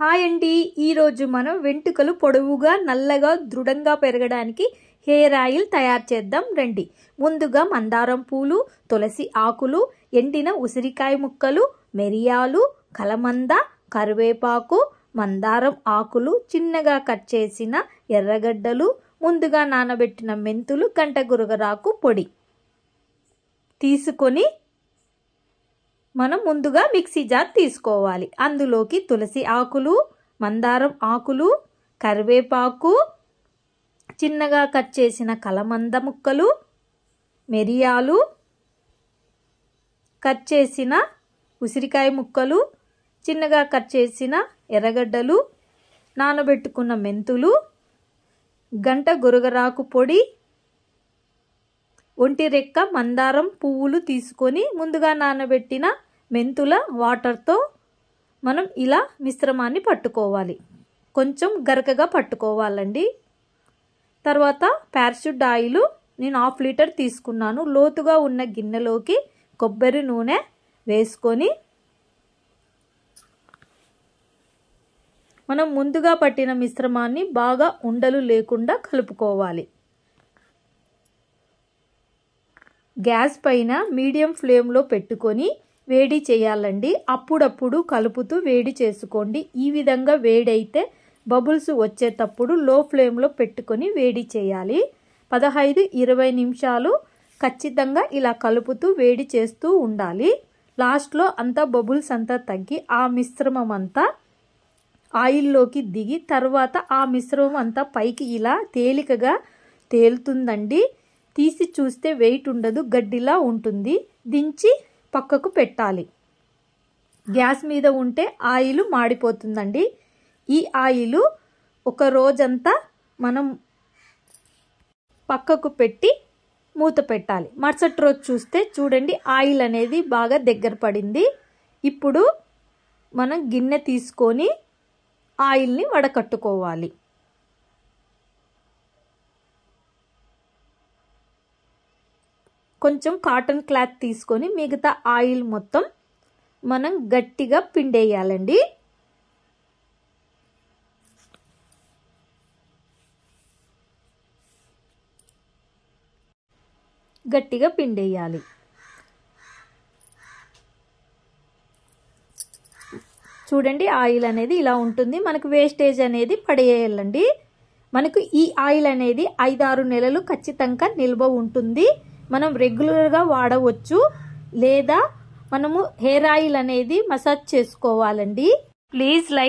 Hi అండి, ఈరోజు మనం వెంట్రుకలు పొడవుగా నల్లగా దృఢంగా పెరగడానికి హెయిర్ ఆయిల్ తయారు చేద్దాం రండి. ముందుగా మందారం పూలు, తులసి ఆకులు, ఎండిన ఉసిరికాయ ముక్కలు, మిరియాలు, కలమంద, కరివేపాకు, మందారం ఆకులు, చిన్నగా కట్ చేసిన ఎర్రగడ్డలు, ముందుగా నానబెట్టిన మెంతులు, గంట గురగరాకు పొడి తీసుకొని మనం ముందుగా మిక్సీ జార్ తీసుకోవాలి. అందులోకి తులసి ఆకులు, మందారం ఆకులు, కరివేపాకు, చిన్నగా కట్ చేసిన కలమంద ముక్కలు, మిరియాలు, కట్ చేసిన ఉసిరికాయ ముక్కలు, చిన్నగా కట్ చేసిన ఎర్రగడ్డలు, నానబెట్టుకున్న మెంతులు, గంట గురగరాకు పొడి, ఒంటి రెక్క మందారం పువ్వులు తీసుకొని ముందుగా నానబెట్టిన మెంతుల వాటర్తో మనం ఇలా మిశ్రమాన్ని పట్టుకోవాలి. కొంచెం గరకగా పట్టుకోవాలండి. తర్వాత పారాషూట్ ఆయిల్ నేను 1/2 లీటర్ తీసుకున్నాను. లోతుగా ఉన్న గిన్నెలోకి కొబ్బరి నూనె వేసుకొని మనం ముందుగా పట్టిన మిశ్రమాన్ని బాగా ఉండలు లేకుండా కలుపుకోవాలి. గ్యాస్ పైన మీడియం ఫ్లేమ్లో పెట్టుకొని వేడి చేయాలండి. అప్పుడప్పుడు కలుపుతూ వేడి చేసుకోండి. ఈ విధంగా వేడైతే బబుల్స్ వచ్చేటప్పుడు లో ఫ్లేమ్లో పెట్టుకొని వేడి చేయాలి. 15-20 నిమిషాలు ఖచ్చితంగా ఇలా కలుపుతూ వేడి చేస్తూ ఉండాలి. లాస్ట్లో అంతా బబుల్స్ అంతా తగ్గి ఆ మిశ్రమం అంతా ఆయిల్లోకి దిగి తర్వాత ఆ మిశ్రమం అంతా పైకి ఇలా తేలికగా తేలుతుందండి. తీసి చూస్తే వెయిట్ ఉండదు, గడ్డిలా ఉంటుంది. దించి పక్కకు పెట్టాలి. గ్యాస్ మీద ఉంటే ఆయిల్ మాడిపోతుందండి. ఈ ఆయిల్ ఒక రోజంతా మనం పక్కకు పెట్టి మూత పెట్టాలి. మరుసటి రోజు చూస్తే చూడండి ఆయిల్ అనేది బాగా దగ్గర పడింది. ఇప్పుడు మనం గిన్నె తీసుకొని ఆయిల్ని వడకట్టుకోవాలి. కొంచెం కాటన్ క్లాత్ తీసుకొని మిగతా ఆయిల్ మొత్తం మనం గట్టిగా పిండేయాలండి. గట్టిగా పిండేయాలి. చూడండి ఆయిల్ అనేది ఇలా ఉంటుంది. మనకు వేస్టేజ్ అనేది పడేయాలండి. మనకు ఈ ఆయిల్ అనేది 5-6 నెలలు ఖచ్చితంగా నిల్వ ఉంటుంది. మనం రెగ్యులర్గా వాడవచ్చు. లేదా మనము హెయిర్ ఆయిల్ అనేది మసాజ్ చేసుకోవాలండి. Please like